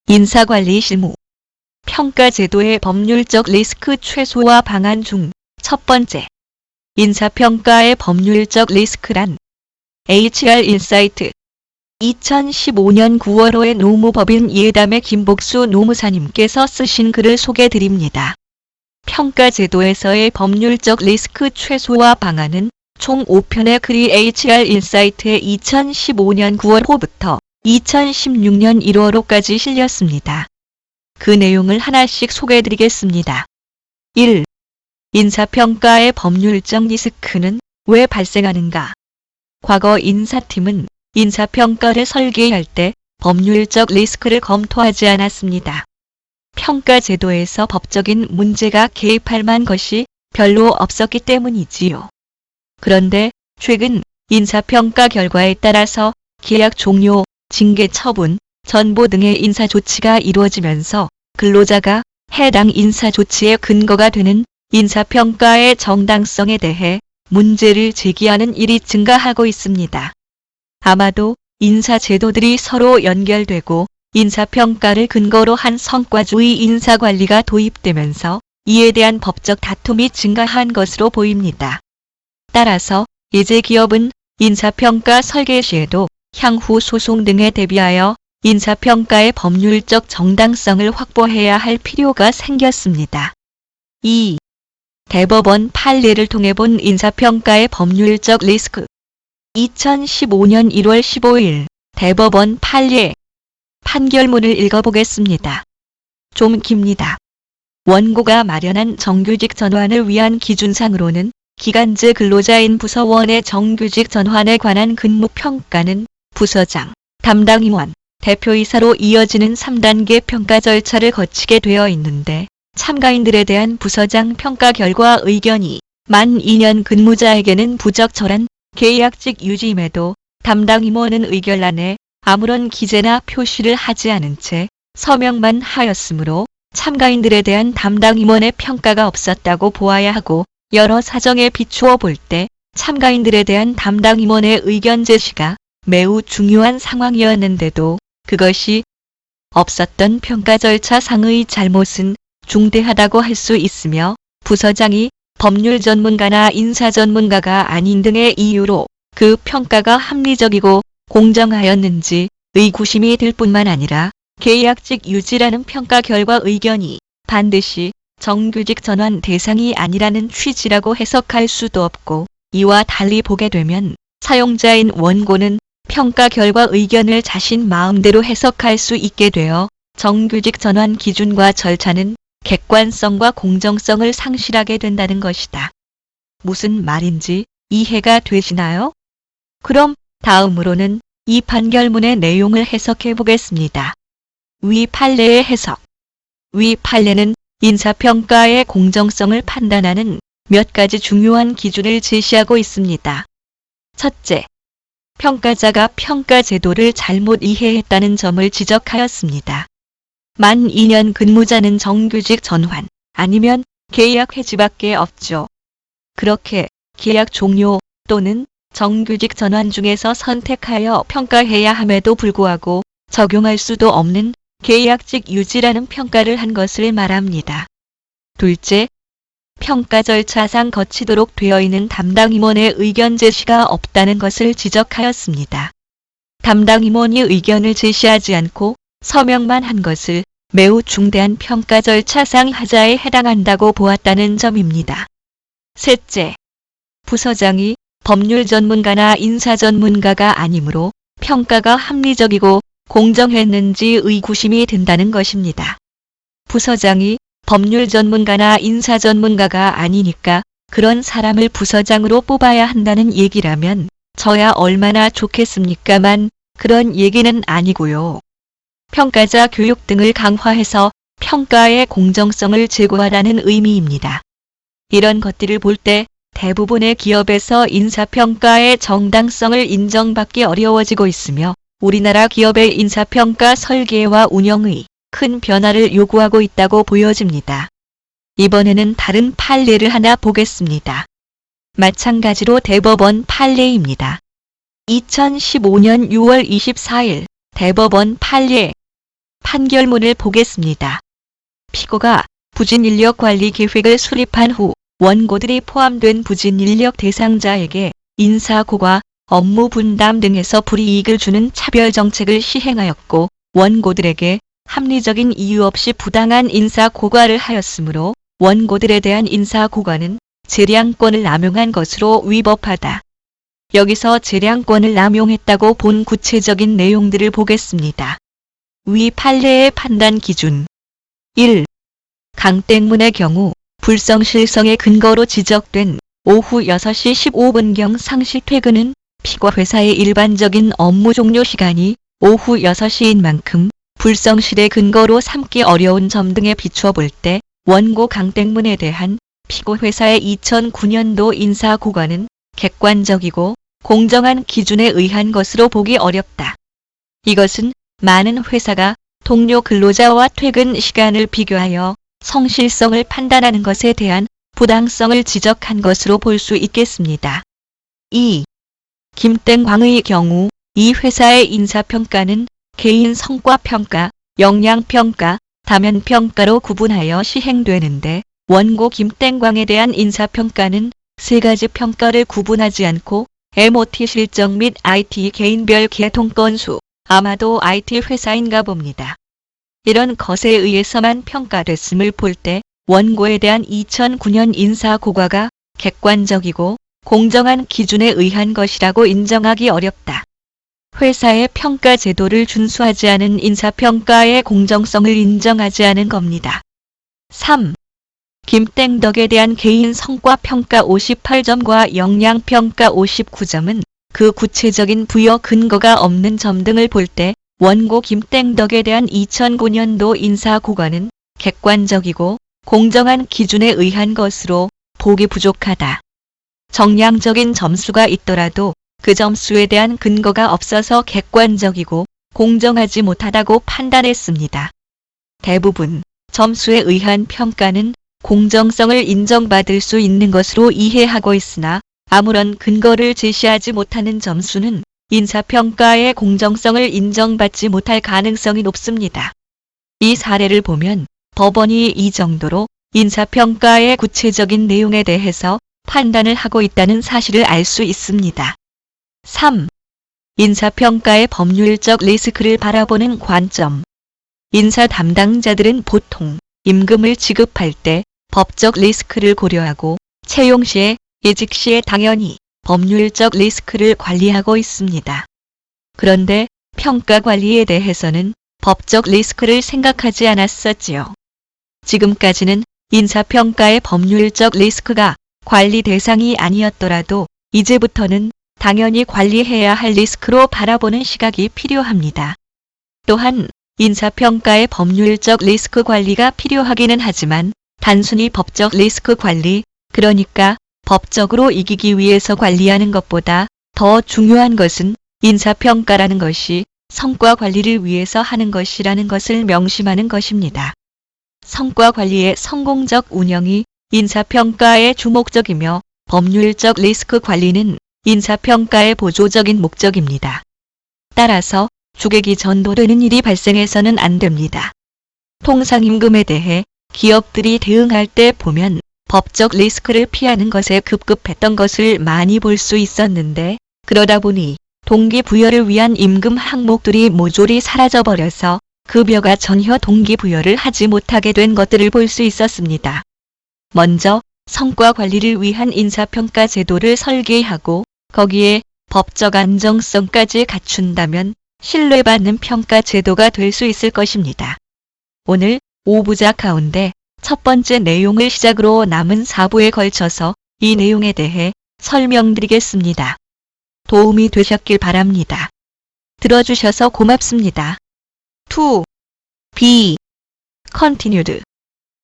인사관리 실무, 평가제도의 법률적 리스크 최소화 방안 중 첫 번째, 인사평가의 법률적 리스크란 HR 인사이트 2015년 9월 5일 노무법인 예담의 김복수 노무사님께서 쓰신 글을 소개드립니다. 평가제도에서의 법률적 리스크 최소화 방안은 총 5편의 글이 HR 인사이트에 2015년 9월 호부터 2016년 1월 호까지 실렸습니다. 그 내용을 하나씩 소개해드리겠습니다. 1. 인사평가의 법률적 리스크는 왜 발생하는가? 과거 인사팀은 인사평가를 설계할 때 법률적 리스크를 검토하지 않았습니다. 평가제도에서 법적인 문제가 개입할 만한 것이 별로 없었기 때문이지요. 그런데 최근 인사평가 결과에 따라서 계약 종료, 징계 처분, 전보 등의 인사조치가 이루어지면서 근로자가 해당 인사조치의 근거가 되는 인사평가의 정당성에 대해 문제를 제기하는 일이 증가하고 있습니다. 아마도 인사제도들이 서로 연결되고 인사평가를 근거로 한 성과주의 인사관리가 도입되면서 이에 대한 법적 다툼이 증가한 것으로 보입니다. 따라서 이제 기업은 인사평가 설계 시에도 향후 소송 등에 대비하여 인사평가의 법률적 정당성을 확보해야 할 필요가 생겼습니다. 2. 대법원 판례를 통해 본 인사평가의 법률적 리스크 2015년 1월 15일 대법원 판례 판결문을 읽어보겠습니다. 좀 깁니다. 원고가 마련한 정규직 전환을 위한 기준상으로는 기간제 근로자인 부서원의 정규직 전환에 관한 근무평가는 부서장, 담당임원, 대표이사로 이어지는 3단계 평가 절차를 거치게 되어 있는데 참가인들에 대한 부서장 평가 결과 의견이 만 2년 근무자에게는 부적절한 계약직 유지임에도 담당 임원은 의결란에 아무런 기재나 표시를 하지 않은 채 서명만 하였으므로 참가인들에 대한 담당 임원의 평가가 없었다고 보아야 하고 여러 사정에 비추어 볼 때 참가인들에 대한 담당 임원의 의견 제시가 매우 중요한 상황이었는데도 그것이 없었던 평가 절차상의 잘못은 중대하다고 할 수 있으며 부서장이 법률 전문가나 인사 전문가가 아닌 등의 이유로 그 평가가 합리적이고 공정하였는지 의구심이 들 뿐만 아니라 계약직 유지라는 평가 결과 의견이 반드시 정규직 전환 대상이 아니라는 취지라고 해석할 수도 없고 이와 달리 보게 되면 사용자인 원고는 평가 결과 의견을 자신 마음대로 해석할 수 있게 되어 정규직 전환 기준과 절차는 객관성과 공정성을 상실하게 된다는 것이다. 무슨 말인지 이해가 되시나요? 그럼 다음으로는 이 판결문의 내용을 해석해 보겠습니다. 위 판례의 해석. 위 판례는 인사평가의 공정성을 판단하는 몇 가지 중요한 기준을 제시하고 있습니다. 첫째, 평가자가 평가 제도를 잘못 이해했다는 점을 지적하였습니다. 만 2년 근무자는 정규직 전환 아니면 계약 해지밖에 없죠. 그렇게 계약 종료 또는 정규직 전환 중에서 선택하여 평가해야 함에도 불구하고 적용할 수도 없는 계약직 유지라는 평가를 한 것을 말합니다. 둘째, 평가 절차상 거치도록 되어 있는 담당 임원의 의견 제시가 없다는 것을 지적하였습니다. 담당 임원이 의견을 제시하지 않고 서명만 한 것을 매우 중대한 평가 절차상 하자에 해당한다고 보았다는 점입니다. 셋째, 부서장이 법률 전문가나 인사 전문가가 아니므로 평가가 합리적이고 공정했는지 의구심이 든다는 것입니다. 부서장이 법률 전문가나 인사 전문가가 아니니까 그런 사람을 부서장으로 뽑아야 한다는 얘기라면 저야 얼마나 좋겠습니까만 그런 얘기는 아니고요. 평가자 교육 등을 강화해서 평가의 공정성을 제고하라는 의미입니다. 이런 것들을 볼 때 대부분의 기업에서 인사평가의 정당성을 인정받기 어려워지고 있으며 우리나라 기업의 인사평가 설계와 운영의 큰 변화를 요구하고 있다고 보여집니다. 이번에는 다른 판례를 하나 보겠습니다. 마찬가지로 대법원 판례입니다. 2015년 6월 24일 대법원 판례 판결문을 보겠습니다. 피고가 부진인력관리 계획을 수립한 후 원고들이 포함된 부진인력 대상자에게 인사고과 업무 분담 등에서 불이익을 주는 차별정책을 시행하였고 원고들에게 합리적인 이유 없이 부당한 인사고과를 하였으므로 원고들에 대한 인사고과는 재량권을 남용한 것으로 위법하다. 여기서 재량권을 남용했다고 본 구체적인 내용들을 보겠습니다. 위 판례의 판단 기준 1. 강땡문의 경우 불성실성의 근거로 지적된 오후 6시 15분경 상시 퇴근은 피고 회사의 일반적인 업무 종료 시간이 오후 6시인 만큼 불성실의 근거로 삼기 어려운 점 등에 비추어 볼 때 원고 강땡문에 대한 피고 회사의 2009년도 인사고과는 객관적이고 공정한 기준에 의한 것으로 보기 어렵다. 이것은 많은 회사가 동료 근로자와 퇴근 시간을 비교하여 성실성을 판단하는 것에 대한 부당성을 지적한 것으로 볼 수 있겠습니다. 2. 김땡광의 경우 이 회사의 인사평가는 개인 성과평가, 역량평가, 다면평가로 구분하여 시행되는데 원고 김땡광에 대한 인사평가는 세 가지 평가를 구분하지 않고 MOT 실적 및 IT 개인별 개통 건수, 아마도 IT 회사인가 봅니다. 이런 것에 의해서만 평가됐음을 볼 때 원고에 대한 2009년 인사고과가 객관적이고 공정한 기준에 의한 것이라고 인정하기 어렵다. 회사의 평가 제도를 준수하지 않은 인사평가의 공정성을 인정하지 않은 겁니다. 3. 김땡덕에 대한 개인 성과평가 58점과 역량평가 59점은 그 구체적인 부여 근거가 없는 점 등을 볼 때 원고 김땡덕에 대한 2009년도 인사고과는 객관적이고 공정한 기준에 의한 것으로 보기 부족하다. 정량적인 점수가 있더라도 그 점수에 대한 근거가 없어서 객관적이고 공정하지 못하다고 판단했습니다. 대부분 점수에 의한 평가는 공정성을 인정받을 수 있는 것으로 이해하고 있으나 아무런 근거를 제시하지 못하는 점수는 인사평가의 공정성을 인정받지 못할 가능성이 높습니다. 이 사례를 보면 법원이 이 정도로 인사평가의 구체적인 내용에 대해서 판단을 하고 있다는 사실을 알 수 있습니다. 3. 인사평가의 법률적 리스크를 바라보는 관점. 인사 담당자들은 보통 임금을 지급할 때 법적 리스크를 고려하고 채용 시에 이직 시에 당연히 법률적 리스크를 관리하고 있습니다. 그런데 평가 관리에 대해서는 법적 리스크를 생각하지 않았었지요. 지금까지는 인사평가의 법률적 리스크가 관리 대상이 아니었더라도 이제부터는 당연히 관리해야 할 리스크로 바라보는 시각이 필요합니다. 또한 인사평가의 법률적 리스크 관리가 필요하기는 하지만 단순히 법적 리스크 관리, 그러니까 법적으로 이기기 위해서 관리하는 것보다 더 중요한 것은 인사평가라는 것이 성과 관리를 위해서 하는 것이라는 것을 명심하는 것입니다. 성과 관리의 성공적 운영이 인사평가의 주목적이며 법률적 리스크 관리는 인사평가의 보조적인 목적입니다. 따라서 주객이 전도되는 일이 발생해서는 안 됩니다. 통상임금에 대해 기업들이 대응할 때 보면 법적 리스크를 피하는 것에 급급했던 것을 많이 볼 수 있었는데 그러다 보니 동기부여를 위한 임금 항목들이 모조리 사라져버려서 급여가 전혀 동기부여를 하지 못하게 된 것들을 볼 수 있었습니다. 먼저 성과 관리를 위한 인사평가 제도를 설계하고 거기에 법적 안정성까지 갖춘다면 신뢰받는 평가 제도가 될 수 있을 것입니다. 오늘 5부작 가운데 첫 번째 내용을 시작으로 남은 4부에 걸쳐서 이 내용에 대해 설명드리겠습니다. 도움이 되셨길 바랍니다. 들어주셔서 고맙습니다. 2. B. Continued